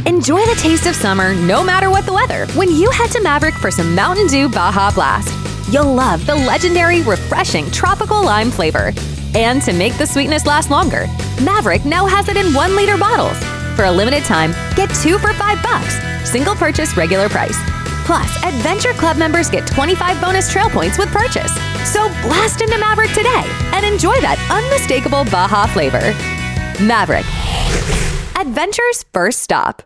Enjoy the taste of summer no matter what the weather when you head to Maverick for some Mountain Dew Baja Blast. You'll love the legendary, refreshing tropical lime flavor. And to make the sweetness last longer, Maverick now has it in 1-liter bottles. For a limited time, get 2 for $5, single purchase regular price. Plus, Adventure Club members get 25 bonus trail points with purchase. So blast into Maverick today and enjoy that unmistakable Baja flavor. Maverick, adventure's first stop.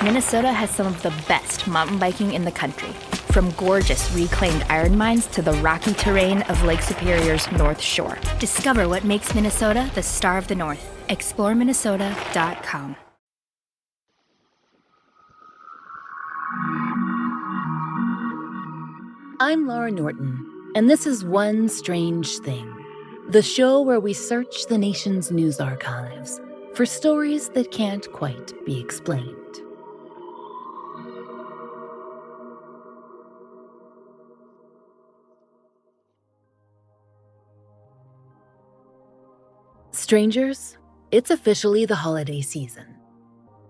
Minnesota has some of the best mountain biking in the country. From gorgeous reclaimed iron mines to the rocky terrain of Lake Superior's North Shore. Discover what makes Minnesota the star of the North. ExploreMinnesota.com. I'm Laurah Norton, and this is One Strange Thing, the show where we search the nation's news archives for stories that can't quite be explained. Strangers, it's officially the holiday season.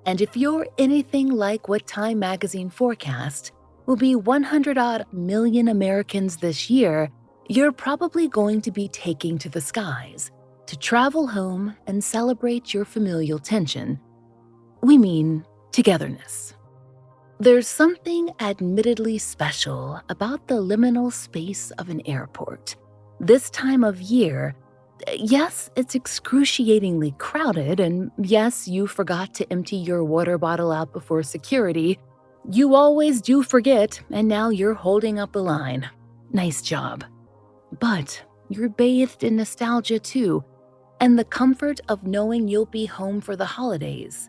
And if you're anything like what Time magazine forecast will be 100-odd million Americans this year, you're probably going to be taking to the skies to travel home and celebrate your familial tension. We mean togetherness. There's something admittedly special about the liminal space of an airport. This time of year, yes, it's excruciatingly crowded, and yes, you forgot to empty your water bottle out before security. You always do forget, and now you're holding up the line. Nice job. But you're bathed in nostalgia too, and the comfort of knowing you'll be home for the holidays.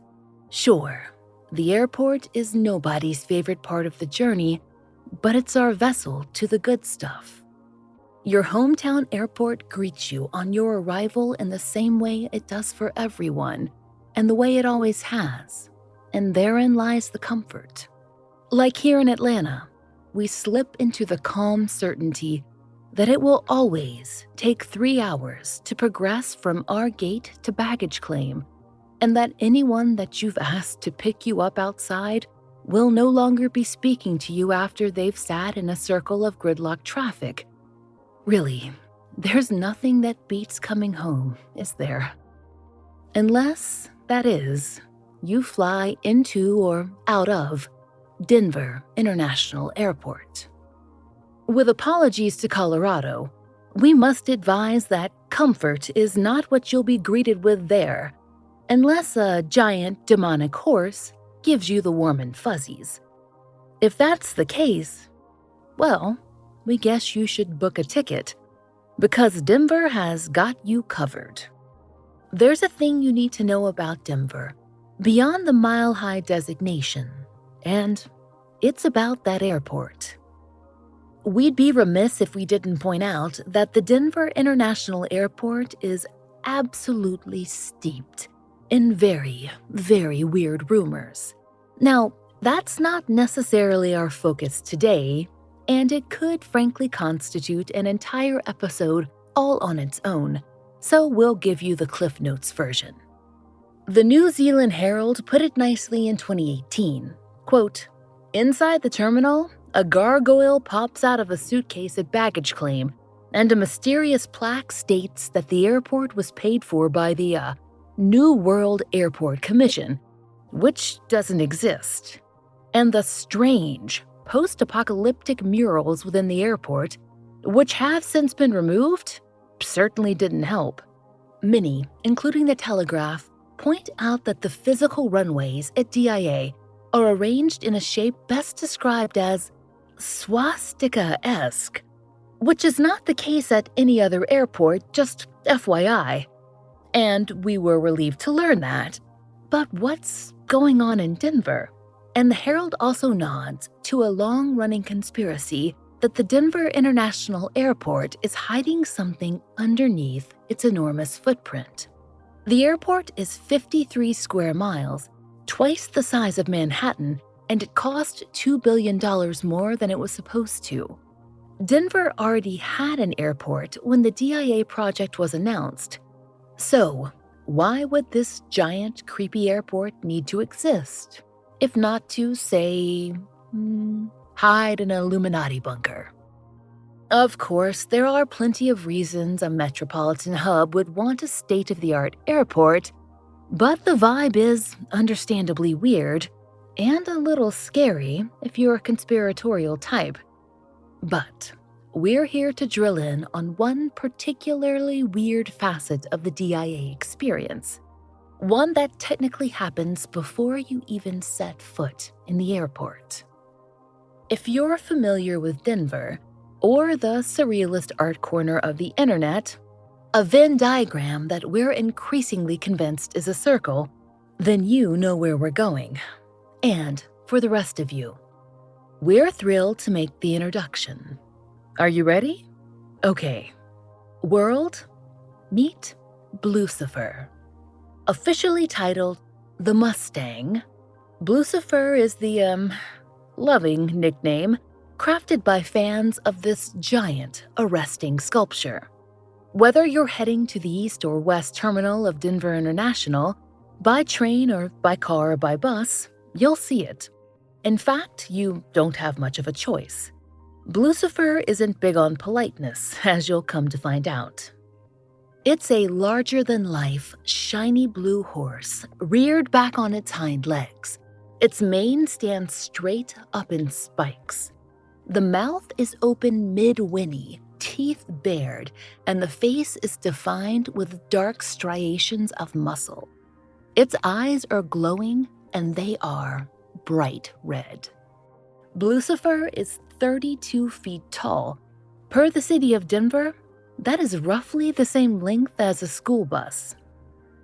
Sure, the airport is nobody's favorite part of the journey, but it's our vessel to the good stuff. Your hometown airport greets you on your arrival in the same way it does for everyone, and the way it always has. And therein lies the comfort. Like here in Atlanta, we slip into the calm certainty that it will always take 3 hours to progress from our gate to baggage claim, and that anyone that you've asked to pick you up outside will no longer be speaking to you after they've sat in a circle of gridlock traffic. Really, there's nothing that beats coming home, is there? Unless, that is, you fly into or out of Denver International Airport. With apologies to Colorado, we must advise that comfort is not what you'll be greeted with there, unless a giant demonic horse gives you the warm and fuzzies. If that's the case, well, we guess you should book a ticket, because Denver has got you covered. There's a thing you need to know about Denver, beyond the mile-high designation, and it's about that airport. We'd be remiss if we didn't point out that the Denver International Airport is absolutely steeped in very, very weird rumors. Now, that's not necessarily our focus today, and it could frankly constitute an entire episode all on its own, so we'll give you the Cliff Notes version. The New Zealand Herald put it nicely in 2018, quote, "Inside the terminal, a gargoyle pops out of a suitcase at baggage claim, and a mysterious plaque states that the airport was paid for by the New World Airport Commission, which doesn't exist. And the strange post-apocalyptic murals within the airport, which have since been removed, certainly didn't help. Many, including the Telegraph, point out that the physical runways at DIA are arranged in a shape best described as swastika-esque, which is not the case at any other airport, just FYI. And we were relieved to learn that. But what's going on in Denver? And the Herald also nods to a long-running conspiracy that the Denver International Airport is hiding something underneath its enormous footprint. The airport is 53 square miles, twice the size of Manhattan, and it cost $2 billion more than it was supposed to. Denver already had an airport when the DIA project was announced. So, Why would this giant, creepy airport need to exist, if not to, say, hide in an Illuminati bunker? Of course, there are plenty of reasons a metropolitan hub would want a state-of-the-art airport, but the vibe is understandably weird and a little scary if you're a conspiratorial type. But we're here to drill in on one particularly weird facet of the DIA experience, one that technically happens before you even set foot in the airport. If you're familiar with Denver, or the surrealist art corner of the internet, a Venn diagram that we're increasingly convinced is a circle, then you know where we're going. And for the rest of you, we're thrilled to make the introduction. Are you ready? Okay. World, meet Bluecifer. Officially titled The Mustang, Bluecifer is the, loving nickname crafted by fans of this giant, arresting sculpture. Whether you're heading to the east or west terminal of Denver International, by train or by car or by bus, you'll see it. In fact, you don't have much of a choice. Bluecifer isn't big on politeness, as you'll come to find out. It's a larger-than-life, shiny blue horse reared back on its hind legs. Its mane stands straight up in spikes. The mouth is open mid-whinny, teeth bared, and the face is defined with dark striations of muscle. Its eyes are glowing, and they are bright red. Bluecifer is 32 feet tall. Per the city of Denver, that is roughly the same length as a school bus.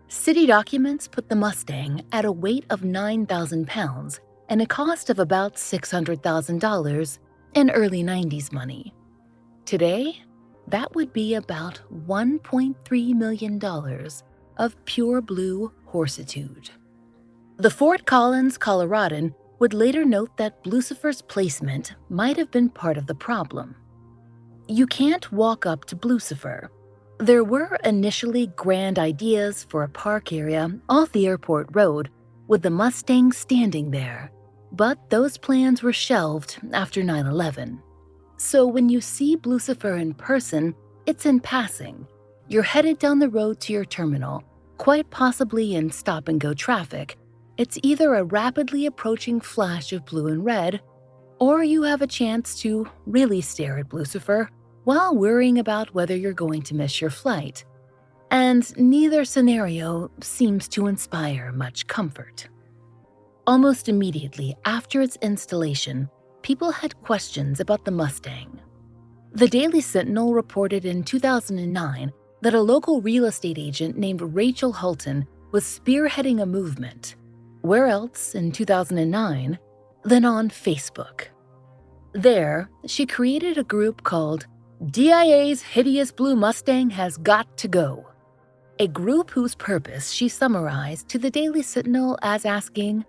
City documents put the Mustang at a weight of 9,000 pounds and a cost of about $600,000 in early 90s money. Today, that would be about $1.3 million of pure blue horsitude. The Fort Collins Coloradan would later note that Bluecifer's placement might have been part of the problem. You can't walk up to Bluecifer. There were initially grand ideas for a park area off the airport road with the Mustang standing there, but those plans were shelved after 9/11. So when you see Bluecifer in person, it's in passing. You're headed down the road to your terminal, quite possibly in stop-and-go traffic. It's either a rapidly approaching flash of blue and red, or you have a chance to really stare at Bluecifer while worrying about whether you're going to miss your flight. And neither scenario seems to inspire much comfort. Almost immediately after its installation, people had questions about the Mustang. The Daily Sentinel reported in 2009 that a local real estate agent named Rachel Hulton was spearheading a movement. Where else in 2009 than on Facebook? There, she created a group called DIA's Hideous Blue Mustang Has Got to Go, a group whose purpose she summarized to the Daily Sentinel as asking,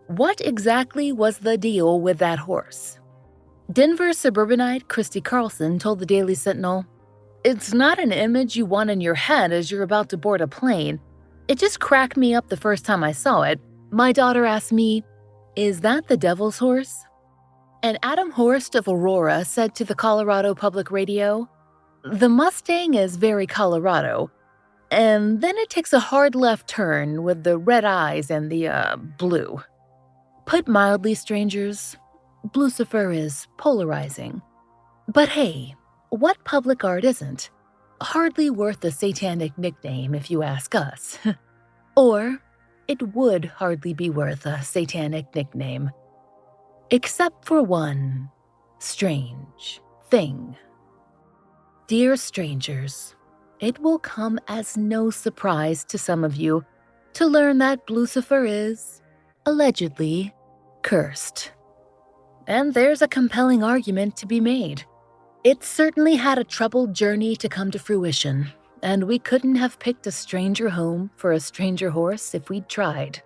what exactly was the deal with that horse? Denver suburbanite Christy Carlson told the Daily Sentinel, "It's not an image you want in your head as you're about to board a plane. It just cracked me up the first time I saw it. My daughter asked me, 'Is that the devil's horse?'" And Adam Horst of Aurora said to the Colorado Public Radio, "The Mustang is very Colorado, and then it takes a hard left turn with the red eyes and the, blue." Put mildly, strangers, Bluecifer is polarizing. But hey, what public art isn't? Hardly worth a satanic nickname if you ask us. Or it would hardly be worth a satanic nickname. Except for one strange thing. Dear strangers, it will come as no surprise to some of you to learn that Bluecifer is, allegedly, cursed. And there's a compelling argument to be made. It certainly had a troubled journey to come to fruition, and we couldn't have picked a stranger home for a stranger horse if we'd tried.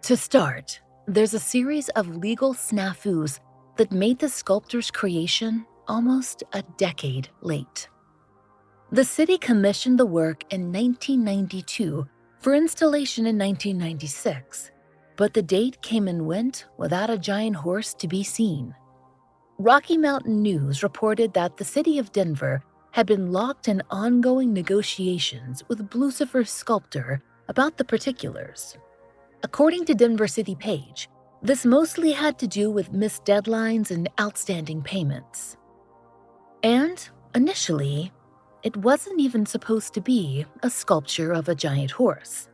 To start, there's a series of legal snafus that made the sculptor's creation almost a decade late. The city commissioned the work in 1992 for installation in 1996, but the date came and went without a giant horse to be seen. Rocky Mountain News reported that the city of Denver had been locked in ongoing negotiations with Bluecifer's sculptor about the particulars. According to Denver City Page, this mostly had to do with missed deadlines and outstanding payments. And, initially, it wasn't even supposed to be a sculpture of a giant horse.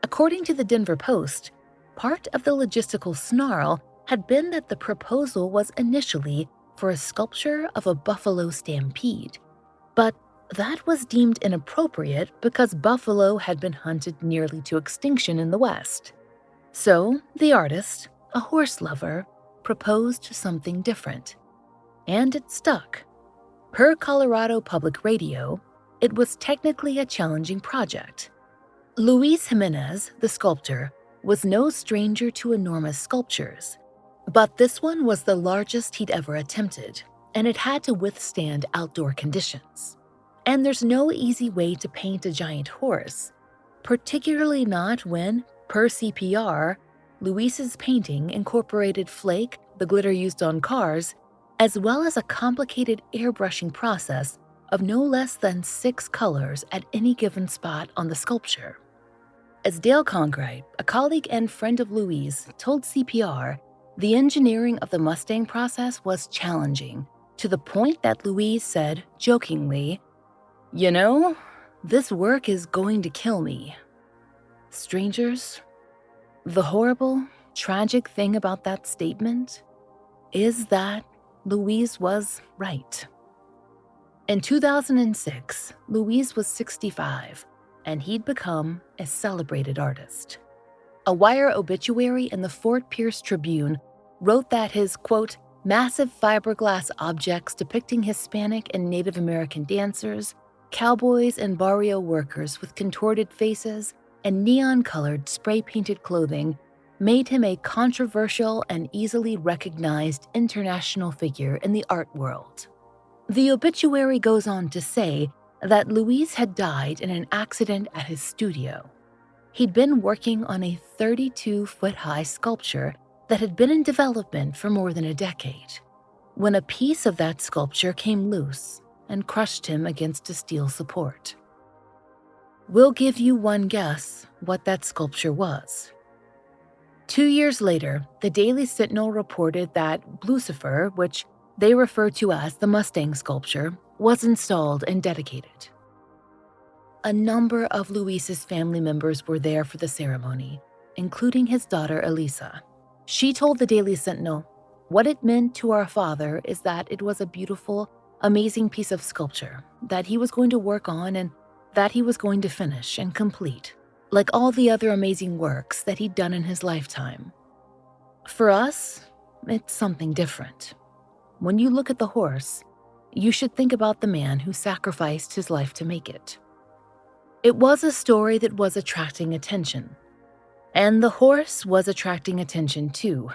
According to the Denver Post, part of the logistical snarl had been that the proposal was initially for a sculpture of a buffalo stampede, but that was deemed inappropriate because buffalo had been hunted nearly to extinction in the West. So the artist, a horse lover, proposed something different. And it stuck. Per Colorado Public Radio, it was technically a challenging project. Luis Jimenez, the sculptor, was no stranger to enormous sculptures, but this one was the largest he'd ever attempted, and it had to withstand outdoor conditions. And there's no easy way to paint a giant horse, particularly not when, per CPR, Luis's painting incorporated flake, the glitter used on cars, as well as a complicated airbrushing process of no less than 6 colors at any given spot on the sculpture. As Dale Conkright, a colleague and friend of Luis, told CPR, the engineering of the Mustang process was challenging, to the point that Luis said, jokingly, "You know, this work is going to kill me." Strangers, the horrible, tragic thing about that statement is that Luis was right. In 2006, Luis was 65, and he'd become a celebrated artist. A wire obituary in the Fort Pierce Tribune wrote that his, quote, massive fiberglass objects depicting Hispanic and Native American dancers, cowboys and barrio workers with contorted faces, and neon-colored spray-painted clothing made him a controversial and easily recognized international figure in the art world. The obituary goes on to say that Luis had died in an accident at his studio. He'd been working on a 32-foot-high sculpture that had been in development for more than a decade, when a piece of that sculpture came loose and crushed him against a steel support. We'll give you one guess what that sculpture was. 2 years later, the Daily Sentinel reported that Bluecifer, which they refer to as the Mustang sculpture, was installed and dedicated. A number of Luis's family members were there for the ceremony, including his daughter Elisa. She told the Daily Sentinel, "What it meant to our father is that it was a beautiful, amazing piece of sculpture that he was going to work on and that he was going to finish and complete, like all the other amazing works that he'd done in his lifetime. For us, it's something different. When you look at the horse, you should think about the man who sacrificed his life to make it." It was a story that was attracting attention. And the horse was attracting attention too,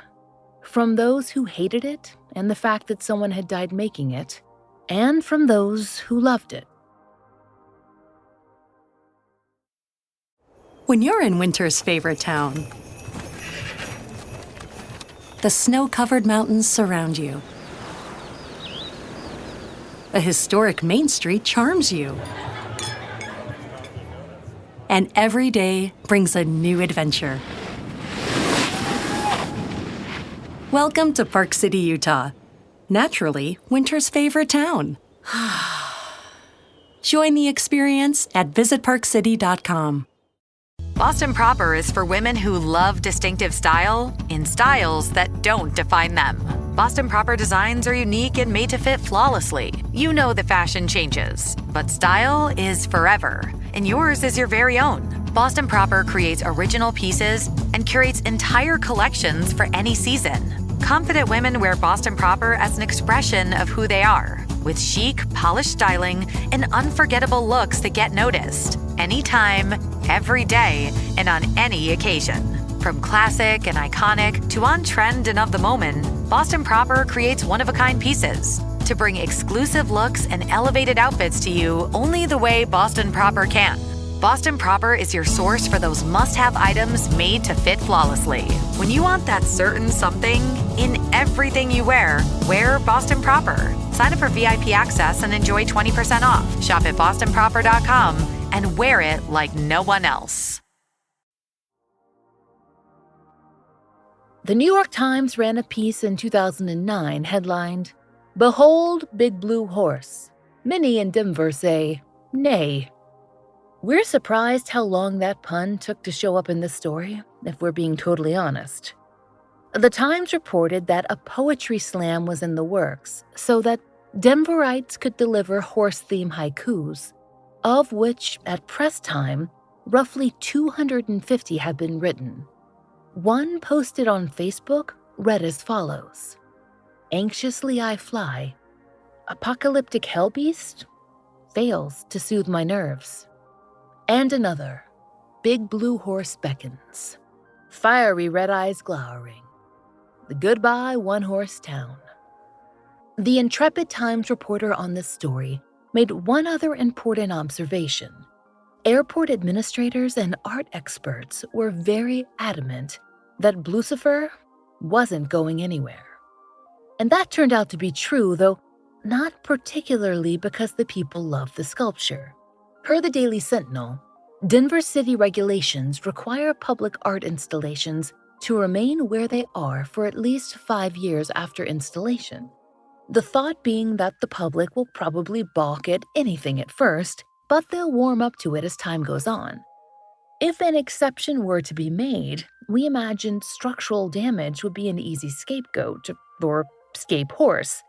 from those who hated it and the fact that someone had died making it, and from those who loved it. When you're in winter's favorite town, the snow-covered mountains surround you. A historic Main Street charms you. And every day brings a new adventure. Welcome to Park City, Utah. Naturally, winter's favorite town. Join the experience at visitparkcity.com. Boston Proper is for women who love distinctive style in styles that don't define them. Boston Proper designs are unique and made to fit flawlessly. You know that fashion changes, but style is forever, and yours is your very own. Boston Proper creates original pieces and curates entire collections for any season. Confident women wear Boston Proper as an expression of who they are, with chic, polished styling and unforgettable looks that get noticed. Anytime, every day, and on any occasion. From classic and iconic to on-trend and of the moment, Boston Proper creates one-of-a-kind pieces to bring exclusive looks and elevated outfits to you only the way Boston Proper can. Boston Proper is your source for those must-have items made to fit flawlessly. When you want that certain something in everything you wear Boston Proper. Sign up for VIP access and enjoy 20% off. Shop at bostonproper.com and wear it like no one else. The New York Times ran a piece in 2009 headlined, "Behold Big Blue Horse. Many in Denver say, nay." We're surprised how long that pun took to show up in this story, if we're being totally honest. The Times reported that a poetry slam was in the works so that Denverites could deliver horse-themed haikus, of which, at press time, roughly 250 had been written. One posted on Facebook read as follows: "Anxiously I fly. Apocalyptic hellbeast fails to soothe my nerves." And another, "Big blue horse beckons. Fiery red eyes glowering. The goodbye one-horse town." The intrepid Times reporter on this story made one other important observation. Airport administrators and art experts were very adamant that Bluecifer wasn't going anywhere. And that turned out to be true, though not particularly because the people loved the sculpture. Per the Daily Sentinel, Denver city regulations require public art installations to remain where they are for at least 5 years after installation. The thought being that the public will probably balk at anything at first, but they'll warm up to it as time goes on. If an exception were to be made, we imagined structural damage would be an easy scapegoat, or scape horse.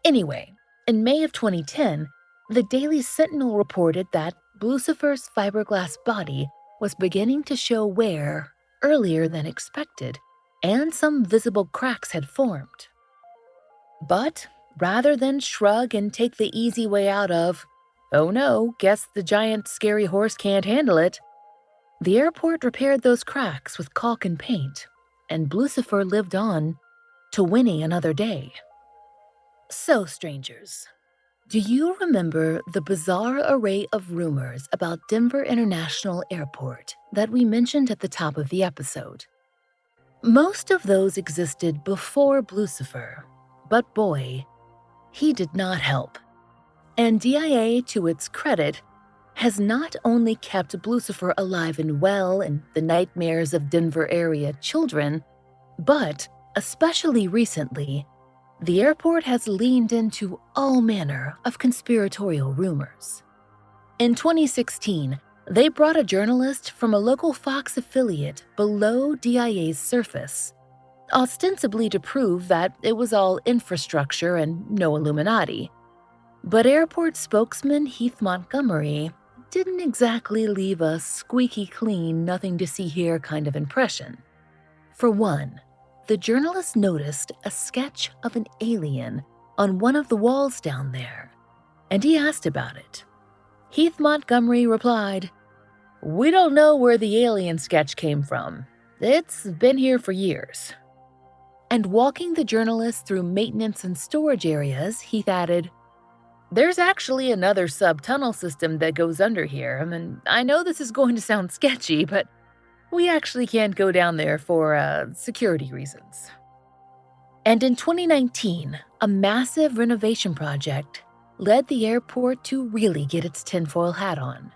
Anyway, in May of 2010, the Daily Sentinel reported that Bluecifer's fiberglass body was beginning to show wear earlier than expected, and some visible cracks had formed. But rather than shrug and take the easy way out of, "Oh no, guess the giant scary horse can't handle it," the airport repaired those cracks with caulk and paint, and Bluecifer lived on to winning another day. So, strangers, do you remember the bizarre array of rumors about Denver International Airport that we mentioned at the top of the episode? Most of those existed before Bluecifer, but boy, he did not help. And DIA, to its credit, has not only kept Bluecifer alive and well in the nightmares of Denver area children, but, especially recently, the airport has leaned into all manner of conspiratorial rumors. In 2016, they brought a journalist from a local Fox affiliate below DIA's surface, ostensibly to prove that it was all infrastructure and no Illuminati. But airport spokesman Heath Montgomery didn't exactly leave a squeaky clean, nothing to see here kind of impression. For one, the journalist noticed a sketch of an alien on one of the walls down there, and he asked about it. Heath Montgomery replied, "We don't know where the alien sketch came from. It's been here for years." And walking the journalist through maintenance and storage areas, Heath added, "There's actually another sub-tunnel system that goes under here, and I know this is going to sound sketchy, but we actually can't go down there for security reasons." And in 2019, a massive renovation project led the airport to really get its tinfoil hat on.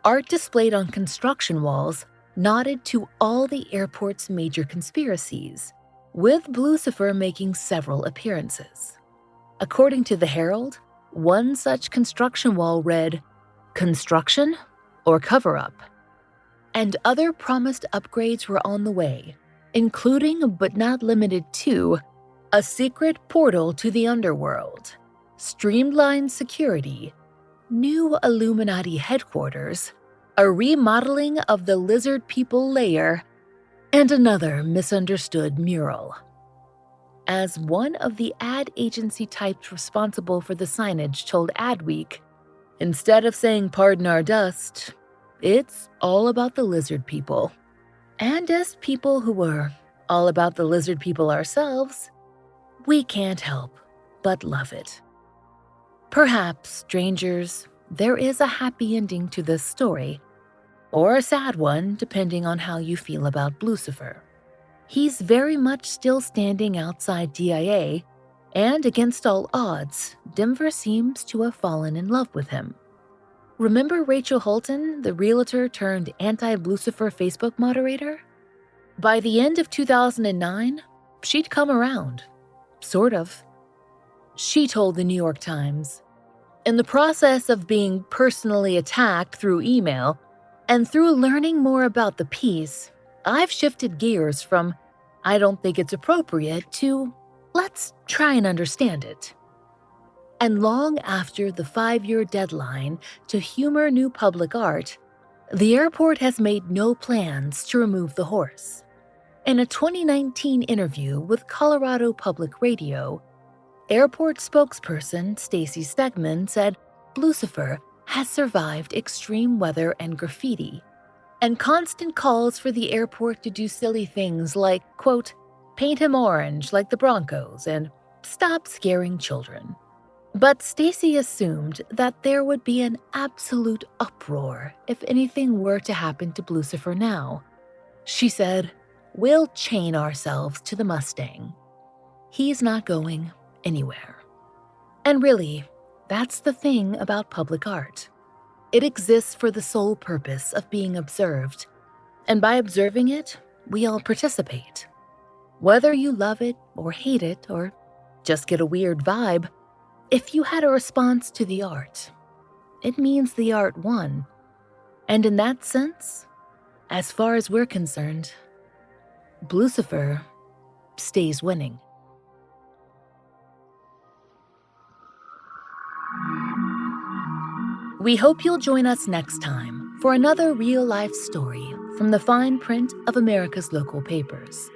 Art displayed on construction walls nodded to all the airport's major conspiracies, with Bluecifer making several appearances. According to the Herald, one such construction wall read, "Construction or cover-up?" And other promised upgrades were on the way, including but not limited to a secret portal to the underworld, streamlined security, new Illuminati headquarters, a remodeling of the lizard people lair, and another misunderstood mural. As one of the ad agency types responsible for the signage told Adweek, instead of saying "pardon our dust," it's all about the lizard people. And as people who were all about the lizard people ourselves, we can't help but love it. Perhaps, strangers, there is a happy ending to this story, or a sad one depending on how you feel about Bluecifer. He's very much still standing outside DIA, and against all odds, Denver seems to have fallen in love with him. Remember Rachel Holton, the realtor turned anti-Bluecifer Facebook moderator? By the end of 2009, she'd come around. Sort of. She told the New York Times, "In the process of being personally attacked through email, and through learning more about the piece, I've shifted gears from, I don't think it's appropriate, to, let's try and understand it." And long after the 5-year deadline to humor new public art, the airport has made no plans to remove the horse. In a 2019 interview with Colorado Public Radio, airport spokesperson Stacy Stegman said Bluecifer has survived extreme weather and graffiti, and constant calls for the airport to do silly things like, quote, paint him orange like the Broncos and stop scaring children. But Stacy assumed that there would be an absolute uproar if anything were to happen to Bluecifer now. She said, "We'll chain ourselves to the Mustang. He's not going anywhere." And really, that's the thing about public art. It exists for the sole purpose of being observed, and by observing it, we all participate. Whether you love it or hate it or just get a weird vibe, if you had a response to the art, it means the art won. And in that sense, as far as we're concerned, Bluecifer stays winning. We hope you'll join us next time for another real-life story from the fine print of America's local papers.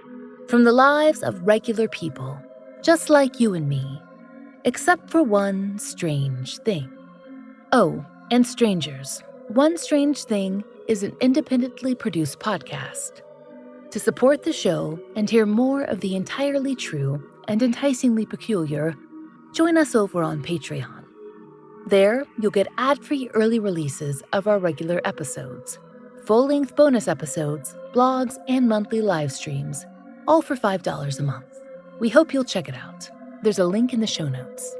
From the lives of regular people, just like you and me, except for one strange thing. Oh, and strangers, One Strange Thing is an independently produced podcast. To support the show and hear more of the entirely true and enticingly peculiar, join us over on Patreon. There, you'll get ad-free early releases of our regular episodes, full-length bonus episodes, blogs, and monthly live streams, all for $5 a month. We hope you'll check it out. There's a link in the show notes.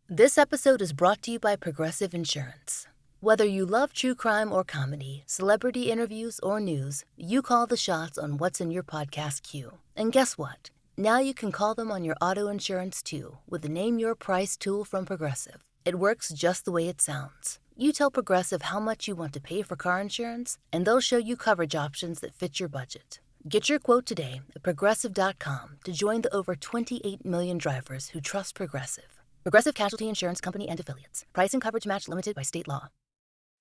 This episode is brought to you by Progressive Insurance. Whether you love true crime or comedy, celebrity interviews or news, you call the shots on what's in your podcast queue. And guess what? Now you can call them on your auto insurance too with the Name Your Price tool from Progressive. It works just the way it sounds. You tell Progressive how much you want to pay for car insurance, and they'll show you coverage options that fit your budget. Get your quote today at Progressive.com to join the over 28 million drivers who trust Progressive. Progressive Casualty Insurance Company and Affiliates. Price and coverage match limited by state law.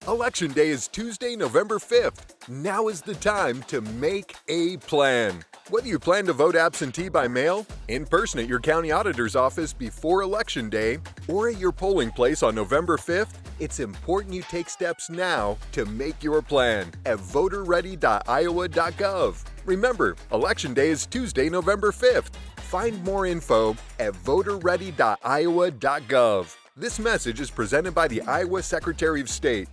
Election Day is Tuesday, November 5th. Now is the time to make a plan. Whether you plan to vote absentee by mail, in person at your county auditor's office before Election Day, or at your polling place on November 5th, it's important you take steps now to make your plan at voterready.iowa.gov. Remember, Election Day is Tuesday, November 5th. Find more info at voterready.iowa.gov. This message is presented by the Iowa Secretary of State.